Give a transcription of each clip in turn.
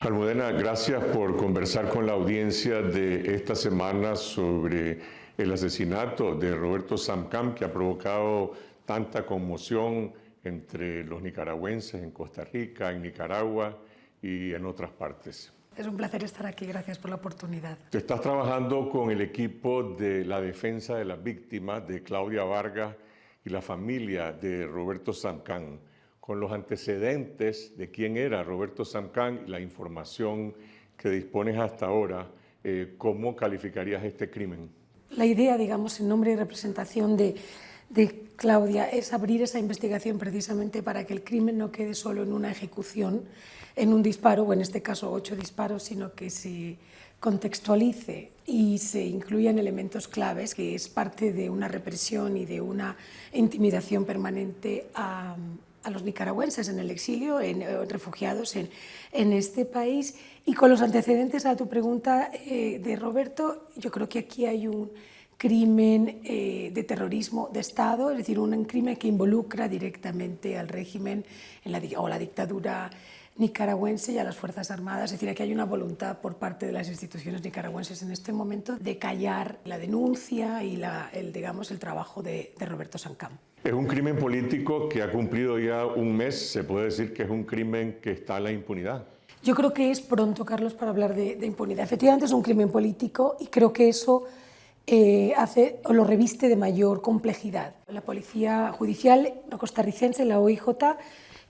Almudena, gracias por conversar con la audiencia de esta semana sobre el asesinato de Roberto Samcam, que ha provocado tanta conmoción entre los nicaragüenses en Costa Rica, en Nicaragua y en otras partes. Es un placer estar aquí, gracias por la oportunidad. Tú estás trabajando con el equipo de la defensa de las víctimas de Claudia Vargas y la familia de Roberto Samcam, con los antecedentes de quién era Roberto Samcam y la información que dispones hasta ahora. ¿Cómo calificarías este crimen? La idea, digamos, en nombre y representación de Claudia, es abrir esa investigación precisamente para que el crimen no quede solo en una ejecución, en un disparo, o en este caso 8 disparos, sino que se contextualice y se incluyan elementos claves, que es parte de una represión y de una intimidación permanente a los nicaragüenses en el exilio, refugiados en este país. Y con los antecedentes a tu pregunta de Roberto, yo creo que aquí hay un crimen de terrorismo de Estado, es decir, un crimen que involucra directamente al régimen o la dictadura nicaragüense y a las Fuerzas Armadas. Es decir, aquí hay una voluntad por parte de las instituciones nicaragüenses en este momento de callar la denuncia y el trabajo de Roberto Samcam. Es un crimen político que ha cumplido ya un mes. Se puede decir que es un crimen que está en la impunidad. Yo creo que es pronto, Carlos, para hablar de impunidad. Efectivamente es un crimen político y creo que eso lo reviste de mayor complejidad. La Policía Judicial costarricense, la OIJ,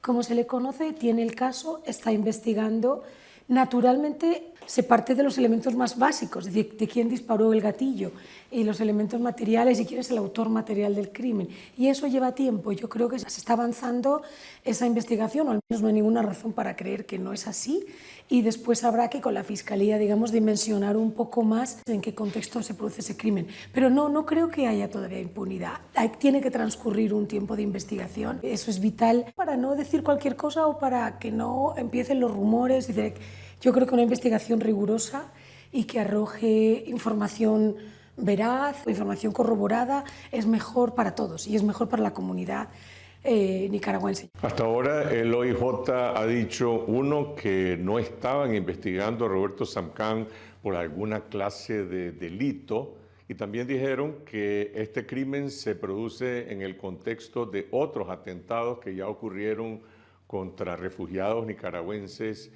como se le conoce, tiene el caso, está investigando. Naturalmente se parte de los elementos más básicos, es decir, de quién disparó el gatillo y los elementos materiales y quién es el autor material del crimen. Y eso lleva tiempo. Yo creo que se está avanzando esa investigación, o al menos no hay ninguna razón para creer que no es así. Y después habrá que con la Fiscalía, digamos, dimensionar un poco más en qué contexto se produce ese crimen. Pero no creo que haya todavía impunidad. Tiene que transcurrir un tiempo de investigación. Eso es vital para no decir cualquier cosa o para que no empiecen los rumores. Yo creo que una investigación rigurosa y que arroje información veraz, información corroborada, es mejor para todos y es mejor para la comunidad nicaragüense. Hasta ahora el OIJ ha dicho, uno, que no estaban investigando a Roberto Samcam por alguna clase de delito, y también dijeron que este crimen se produce en el contexto de otros atentados que ya ocurrieron contra refugiados nicaragüenses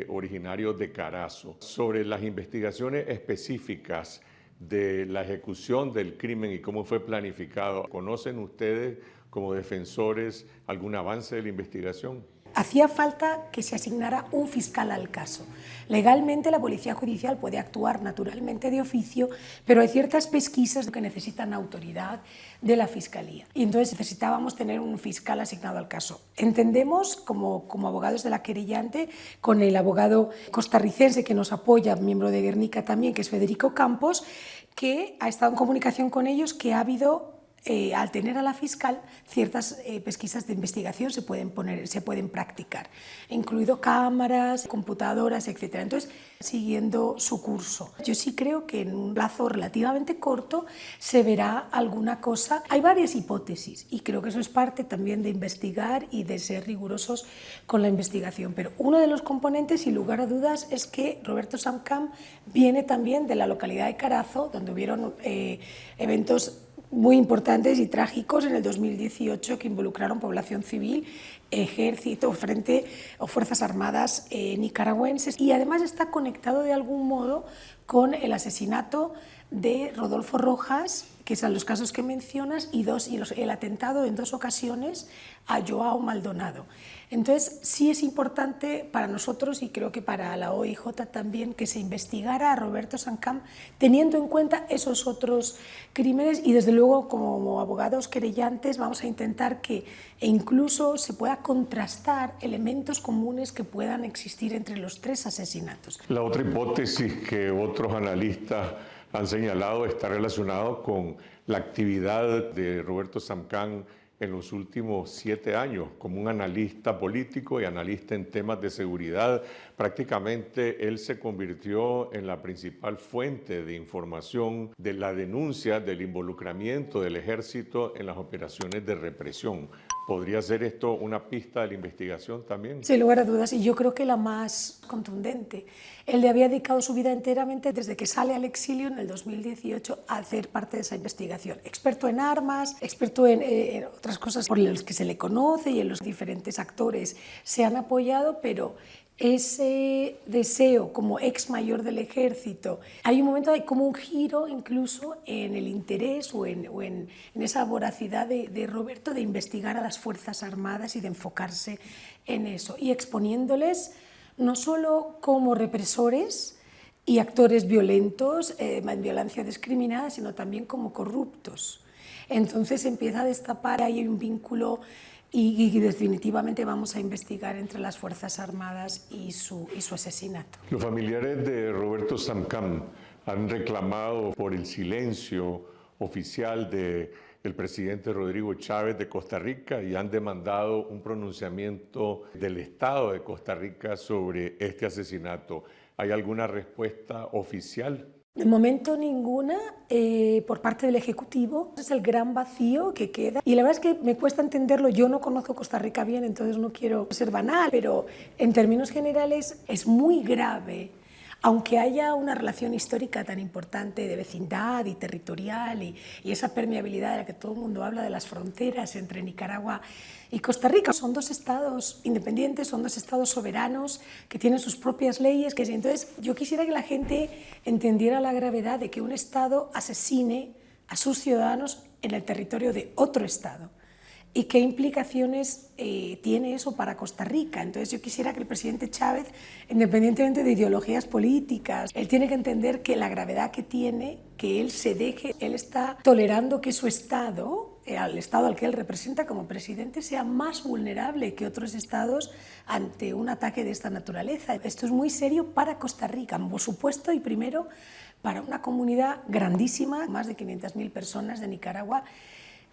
originarios de Carazo. Sobre las investigaciones específicas de la ejecución del crimen y cómo fue planificado, ¿conocen ustedes como defensores algún avance de la investigación? Hacía falta que se asignara un fiscal al caso. Legalmente la Policía Judicial puede actuar naturalmente de oficio, pero hay ciertas pesquisas que necesitan autoridad de la Fiscalía. Y entonces necesitábamos tener un fiscal asignado al caso. Entendemos, como abogados de la querellante, con el abogado costarricense que nos apoya, miembro de Guernica también, que es Federico Campos, que ha estado en comunicación con ellos, que ha habido al tener a la fiscal, ciertas pesquisas de investigación se pueden practicar, incluido cámaras, computadoras, etc. Entonces, siguiendo su curso. Yo sí creo que en un plazo relativamente corto se verá alguna cosa. Hay varias hipótesis y creo que eso es parte también de investigar y de ser rigurosos con la investigación. Pero uno de los componentes, sin lugar a dudas, es que Roberto Samcam viene también de la localidad de Carazo, donde hubieron eventos muy importantes y trágicos en el 2018 que involucraron población civil, ejército, frente o fuerzas armadas nicaragüenses, y además está conectado de algún modo con el asesinato de Rodolfo Rojas, que son los casos que mencionas, y el atentado en 2 ocasiones a Joao Maldonado. Entonces sí es importante para nosotros y creo que para la OIJ también que se investigara a Roberto Samcam teniendo en cuenta esos otros crímenes, y desde luego como abogados querellantes vamos a intentar que incluso se pueda contrastar elementos comunes que puedan existir entre los 3 asesinatos. La otra hipótesis que otros analistas han señalado está relacionado con la actividad de Roberto Samcam en los últimos 7 años como un analista político y analista en temas de seguridad. Prácticamente él se convirtió en la principal fuente de información de la denuncia del involucramiento del ejército en las operaciones de represión. ¿Podría ser esto una pista de la investigación también? Sin lugar a dudas, y yo creo que la más contundente. Él le había dedicado su vida enteramente desde que sale al exilio en el 2018 a hacer parte de esa investigación. Experto en armas, experto en otras cosas por las que se le conoce y en los diferentes actores se han apoyado, pero ese deseo como ex mayor del ejército, hay un momento, hay como un giro incluso en el interés o en esa voracidad de Roberto de investigar a las Fuerzas Armadas y de enfocarse en eso y exponiéndoles no solo como represores y actores violentos, en violencia discriminada, sino también como corruptos. Entonces empieza a destapar, hay un vínculo y definitivamente vamos a investigar entre las Fuerzas Armadas y su asesinato. Los familiares de Roberto Samcam han reclamado por el silencio oficial del presidente Rodrigo Chávez de Costa Rica y han demandado un pronunciamiento del Estado de Costa Rica sobre este asesinato. ¿Hay alguna respuesta oficial? De momento ninguna por parte del Ejecutivo. Es el gran vacío que queda. Y la verdad es que me cuesta entenderlo. Yo no conozco Costa Rica bien, entonces no quiero ser banal, pero en términos generales es muy grave. Aunque haya una relación histórica tan importante de vecindad y territorial y esa permeabilidad de la que todo el mundo habla de las fronteras entre Nicaragua y Costa Rica, son dos estados independientes, son dos estados soberanos que tienen sus propias leyes. Entonces yo quisiera que la gente entendiera la gravedad de que un estado asesine a sus ciudadanos en el territorio de otro estado. ¿Y qué implicaciones tiene eso para Costa Rica? Entonces yo quisiera que el presidente Chávez, independientemente de ideologías políticas, él tiene que entender que la gravedad que tiene, que él se deje, él está tolerando que su Estado, el Estado al que él representa como presidente, sea más vulnerable que otros estados ante un ataque de esta naturaleza. Esto es muy serio para Costa Rica, por supuesto, y primero para una comunidad grandísima, más de 500.000 personas de Nicaragua,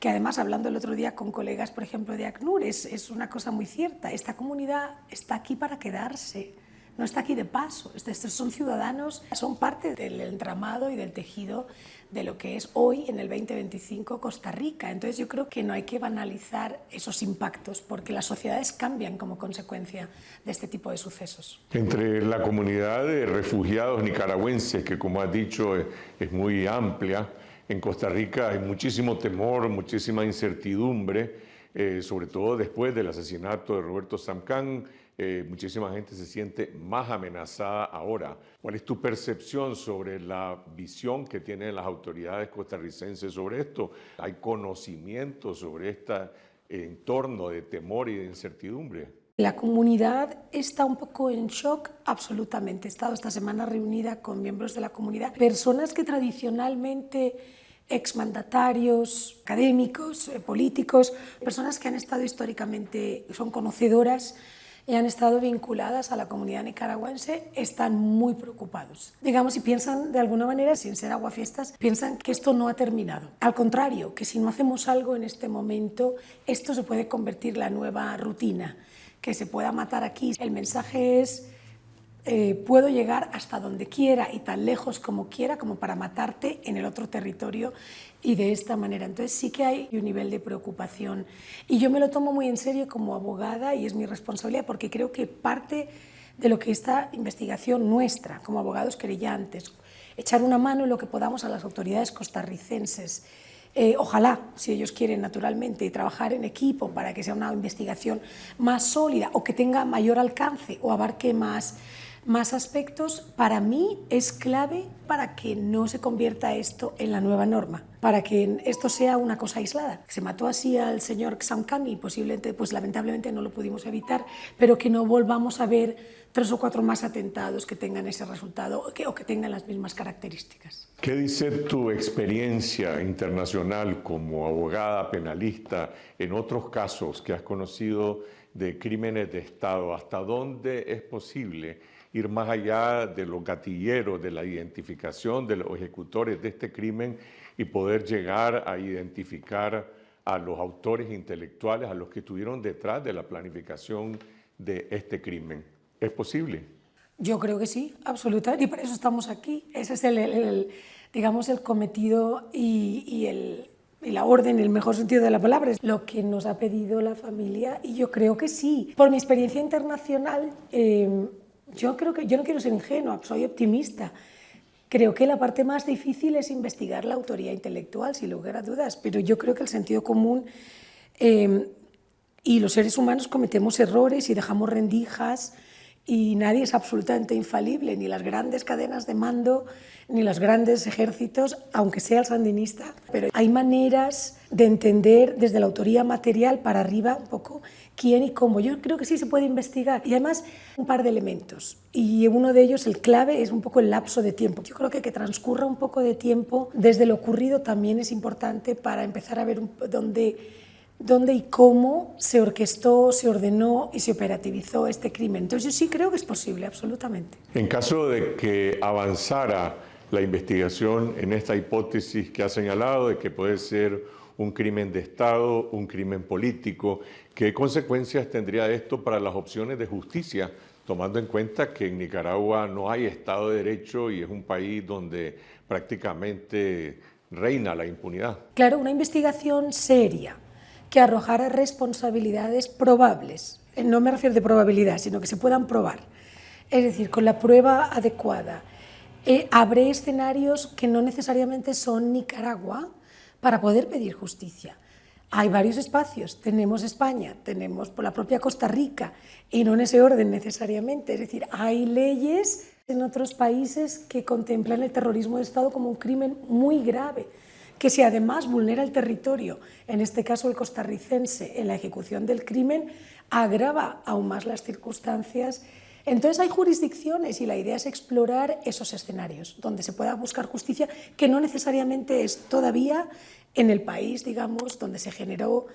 que además, hablando el otro día con colegas, por ejemplo, de ACNUR, es una cosa muy cierta. Esta comunidad está aquí para quedarse, no está aquí de paso. Estos son ciudadanos, son parte del entramado y del tejido de lo que es hoy, en el 2025, Costa Rica. Entonces yo creo que no hay que banalizar esos impactos, porque las sociedades cambian como consecuencia de este tipo de sucesos. Entre la comunidad de refugiados nicaragüenses, que como has dicho es muy amplia, en Costa Rica hay muchísimo temor, muchísima incertidumbre, sobre todo después del asesinato de Roberto Samcam. Muchísima gente se siente más amenazada ahora. ¿Cuál es tu percepción sobre la visión que tienen las autoridades costarricenses sobre esto? ¿Hay conocimiento sobre este entorno de temor y de incertidumbre? La comunidad está un poco en shock, absolutamente. He estado esta semana reunida con miembros de la comunidad, personas que tradicionalmente, exmandatarios, académicos, políticos, personas que han estado históricamente, son conocedoras y han estado vinculadas a la comunidad nicaragüense, están muy preocupados. Digamos, y piensan de alguna manera, sin ser aguafiestas, piensan que esto no ha terminado. Al contrario, que si no hacemos algo en este momento, esto se puede convertir en la nueva rutina, que se pueda matar aquí. El mensaje es, puedo llegar hasta donde quiera y tan lejos como quiera como para matarte en el otro territorio y de esta manera. Entonces sí que hay un nivel de preocupación y yo me lo tomo muy en serio como abogada y es mi responsabilidad porque creo que parte de lo que esta investigación nuestra como abogados querellantes, echar una mano en lo que podamos a las autoridades costarricenses. Ojalá, si ellos quieren naturalmente, trabajar en equipo para que sea una investigación más sólida o que tenga mayor alcance o abarque más aspectos, para mí es clave para que no se convierta esto en la nueva norma, para que esto sea una cosa aislada. Se mató así al señor Samcam y posiblemente, pues lamentablemente no lo pudimos evitar, pero que no volvamos a ver 3 o 4 más atentados que tengan ese resultado o que tengan las mismas características. ¿Qué dice tu experiencia internacional como abogada penalista en otros casos que has conocido de crímenes de Estado? ¿Hasta dónde es posible ir más allá de los gatilleros, de la identificación de los ejecutores de este crimen y poder llegar a identificar a los autores intelectuales, a los que estuvieron detrás de la planificación de este crimen? ¿Es posible? Yo creo que sí, absolutamente, y por eso estamos aquí. Ese es digamos, el cometido y y la orden, en el mejor sentido de la palabra, es lo que nos ha pedido la familia, y yo creo que sí. Por mi experiencia internacional, yo creo que, yo no quiero ser ingenua, soy optimista. Creo que la parte más difícil es investigar la autoría intelectual, sin lugar a dudas, pero yo creo que el sentido común y los seres humanos cometemos errores y dejamos rendijas, y nadie es absolutamente infalible, ni las grandes cadenas de mando, ni los grandes ejércitos, aunque sea el sandinista. Pero hay maneras de entender desde la autoría material para arriba un poco quién y cómo. Yo creo que sí se puede investigar. Y además un par de elementos. Y uno de ellos, el clave, es un poco el lapso de tiempo. Yo creo que transcurra un poco de tiempo desde lo ocurrido también es importante para empezar a ver dónde y cómo se orquestó, se ordenó y se operativizó este crimen. Entonces yo sí creo que es posible, absolutamente. En caso de que avanzara la investigación en esta hipótesis que ha señalado de que puede ser un crimen de Estado, un crimen político, ¿qué consecuencias tendría esto para las opciones de justicia, tomando en cuenta que en Nicaragua no hay Estado de Derecho y es un país donde prácticamente reina la impunidad? Claro, una investigación seria que arrojara responsabilidades probables, no me refiero de probabilidad, sino que se puedan probar, es decir, con la prueba adecuada, abre escenarios que no necesariamente son Nicaragua para poder pedir justicia. Hay varios espacios, tenemos España, tenemos por la propia Costa Rica, y no en ese orden necesariamente, es decir, hay leyes en otros países que contemplan el terrorismo de Estado como un crimen muy grave, que si además vulnera el territorio, en este caso el costarricense, en la ejecución del crimen, agrava aún más las circunstancias. Entonces hay jurisdicciones y la idea es explorar esos escenarios donde se pueda buscar justicia, que no necesariamente es todavía en el país, digamos, donde se generó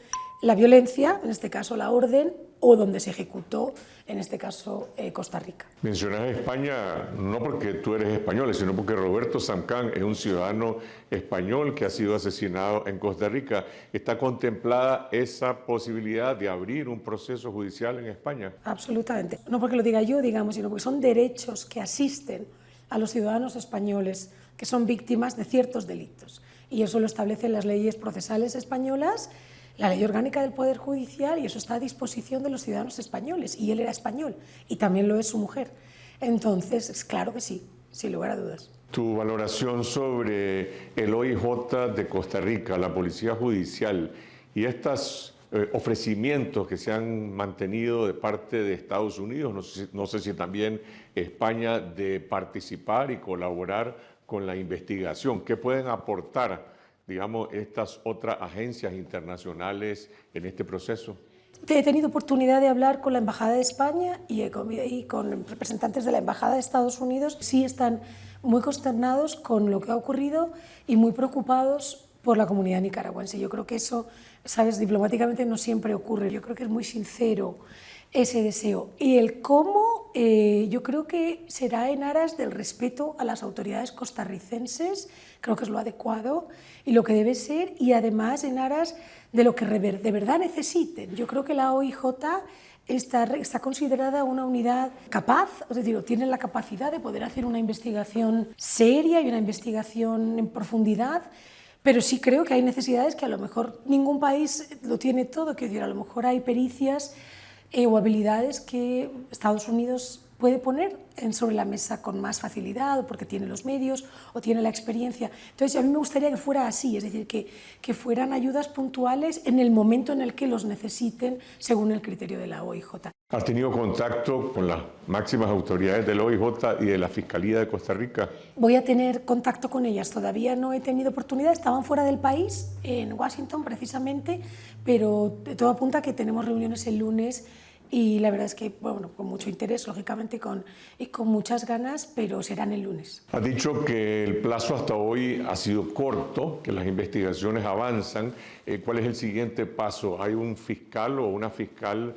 la violencia, en este caso la orden, o donde se ejecutó, en este caso Costa Rica. Mencionas España no porque tú eres español, sino porque Roberto Samcán es un ciudadano español que ha sido asesinado en Costa Rica. ¿Está contemplada esa posibilidad de abrir un proceso judicial en España? Absolutamente. No porque lo diga yo, digamos, sino porque son derechos que asisten a los ciudadanos españoles que son víctimas de ciertos delitos. Y eso lo establecen las leyes procesales españolas, la ley orgánica del Poder Judicial, y eso está a disposición de los ciudadanos españoles, y él era español, y también lo es su mujer. Entonces, es claro que sí, sin lugar a dudas. Tu valoración sobre el OIJ de Costa Rica, la Policía Judicial, y estos ofrecimientos que se han mantenido de parte de Estados Unidos, no sé si también España, de participar y colaborar con la investigación. ¿Qué pueden aportar, digamos, estas otras agencias internacionales en este proceso? He tenido oportunidad de hablar con la Embajada de España y con representantes de la Embajada de Estados Unidos. Sí están muy consternados con lo que ha ocurrido y muy preocupados por la comunidad nicaragüense. Yo creo que eso, sabes, diplomáticamente no siempre ocurre. Yo creo que es muy sincero ese deseo. Y el cómo, yo creo que será en aras del respeto a las autoridades costarricenses, creo que es lo adecuado y lo que debe ser, y además en aras de lo que de verdad necesiten. Yo creo que la OIJ está considerada una unidad capaz, es decir, tiene la capacidad de poder hacer una investigación seria y una investigación en profundidad, pero sí creo que hay necesidades que a lo mejor ningún país lo tiene todo, quiero decir, a lo mejor hay pericias o habilidades que Estados Unidos puede poner sobre la mesa con más facilidad, o porque tiene los medios o tiene la experiencia. Entonces, a mí me gustaría que fuera así, es decir, que fueran ayudas puntuales en el momento en el que los necesiten, según el criterio de la OIJ. ¿Has tenido contacto con las máximas autoridades de la OIJ y de la Fiscalía de Costa Rica? Voy a tener contacto con ellas, todavía no he tenido oportunidad, estaban fuera del país, en Washington precisamente, pero todo apunta a que tenemos reuniones el lunes. Y la verdad es que, bueno, con mucho interés, lógicamente, y con muchas ganas, pero serán el lunes. Has dicho que el plazo hasta hoy ha sido corto, que las investigaciones avanzan. ¿Cuál es el siguiente paso? ¿Hay un fiscal o una fiscal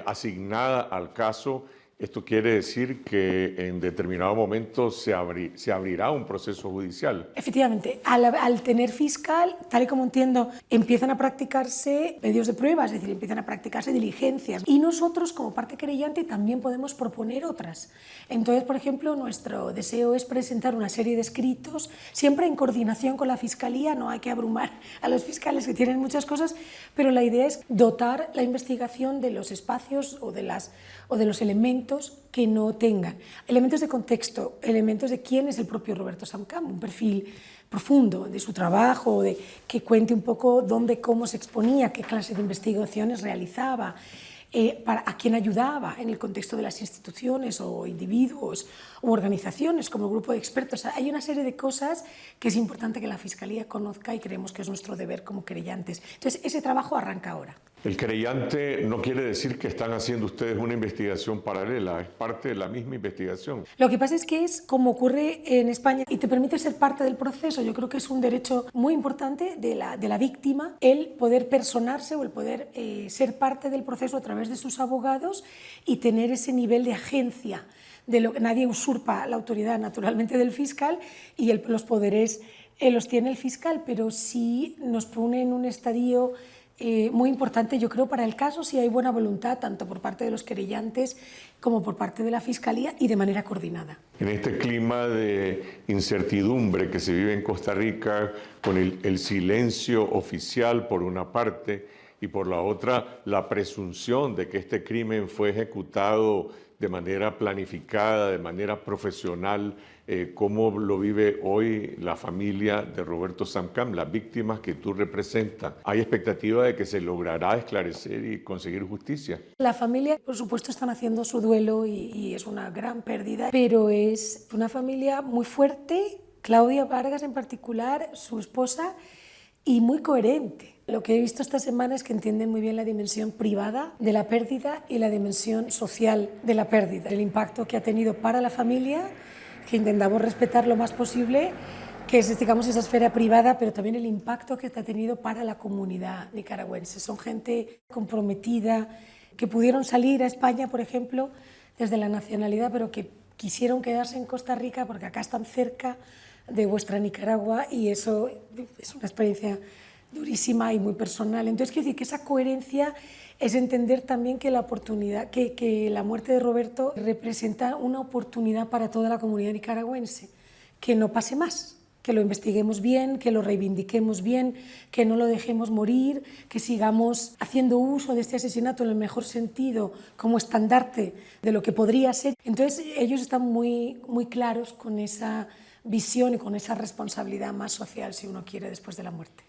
asignada al caso? Esto quiere decir que en determinado momento se abrirá un proceso judicial. Efectivamente, al tener fiscal, tal y como entiendo, empiezan a practicarse medios de prueba, es decir, empiezan a practicarse diligencias. Y nosotros, como parte querellante, también podemos proponer otras. Entonces, por ejemplo, nuestro deseo es presentar una serie de escritos, siempre en coordinación con la Fiscalía, no hay que abrumar a los fiscales que tienen muchas cosas, pero la idea es dotar la investigación de los espacios o de los elementos que no tengan. Elementos de contexto, elementos de quién es el propio Roberto Samcam, un perfil profundo de su trabajo, que cuente un poco dónde, cómo se exponía, qué clase de investigaciones realizaba, a quién ayudaba en el contexto de las instituciones o individuos o organizaciones como grupo de expertos. Hay una serie de cosas que es importante que la Fiscalía conozca y creemos que es nuestro deber como querellantes. Entonces, ese trabajo arranca ahora. El querellante no quiere decir que están haciendo ustedes una investigación paralela, es parte de la misma investigación. Lo que pasa es que es como ocurre en España y te permite ser parte del proceso. Yo creo que es un derecho muy importante de la víctima el poder personarse o el poder ser parte del proceso a través de sus abogados y tener ese nivel de agencia. De lo que nadie usurpa la autoridad naturalmente del fiscal y los poderes los tiene el fiscal, pero sí nos pone en un estadio muy importante, yo creo, para el caso, si hay buena voluntad, tanto por parte de los querellantes como por parte de la Fiscalía y de manera coordinada. En este clima de incertidumbre que se vive en Costa Rica, con el silencio oficial por una parte y por la otra la presunción de que este crimen fue ejecutado de manera planificada, de manera profesional, cómo lo vive hoy la familia de Roberto Samcam, las víctimas que tú representas. ¿Hay expectativa de que se logrará esclarecer y conseguir justicia? La familia, por supuesto, están haciendo su duelo y es una gran pérdida, pero es una familia muy fuerte, Claudia Vargas en particular, su esposa, y muy coherente. Lo que he visto esta semana es que entienden muy bien la dimensión privada de la pérdida y la dimensión social de la pérdida, el impacto que ha tenido para la familia, que intentamos respetar lo más posible, que es, digamos, esa esfera privada, pero también el impacto que ha tenido para la comunidad nicaragüense. Son gente comprometida, que pudieron salir a España, por ejemplo, desde la nacionalidad, pero que quisieron quedarse en Costa Rica porque acá están cerca de vuestra Nicaragua y eso es una experiencia durísima y muy personal. Entonces, quiero decir que esa coherencia es entender también que la oportunidad, que la muerte de Roberto representa una oportunidad para toda la comunidad nicaragüense, que no pase más, que lo investiguemos bien, que lo reivindiquemos bien, que no lo dejemos morir, que sigamos haciendo uso de este asesinato en el mejor sentido como estandarte de lo que podría ser. Entonces, ellos están muy claros con esa visión y con esa responsabilidad más social, si uno quiere, después de la muerte.